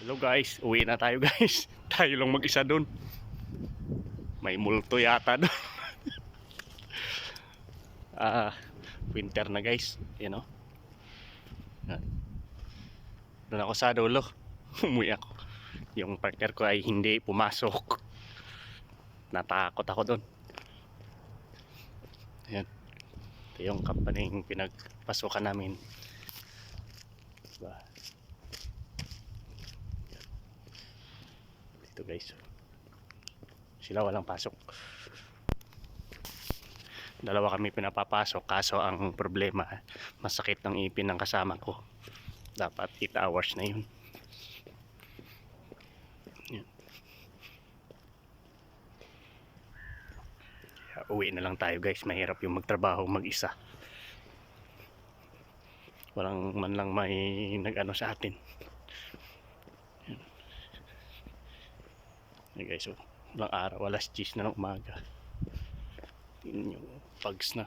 Hello guys, uwi na tayo guys. Tayo lang mag-isa doon. May multo yata doon. Winter na guys, you know. Doon ako sa dulo. Umuwi ako. Yung partner ko ay hindi pumasok. Natakot ako doon. Ayan. Ito yung company yung pinagpasukan namin. Diba? Dito guys. Sila walang pasok. Dalawa kami pinapapasok, kaso ang problema, masakit ng ipin ng kasama ko. Dapat 8 hours na yun. Yan. Kaya uwi na lang tayo guys. Mahirap yung magtrabaho mag-isa. Walang man lang may nag-ano sa atin. Yan guys, so, walang araw, alas 10 na ng umaga. Yun yung pags na.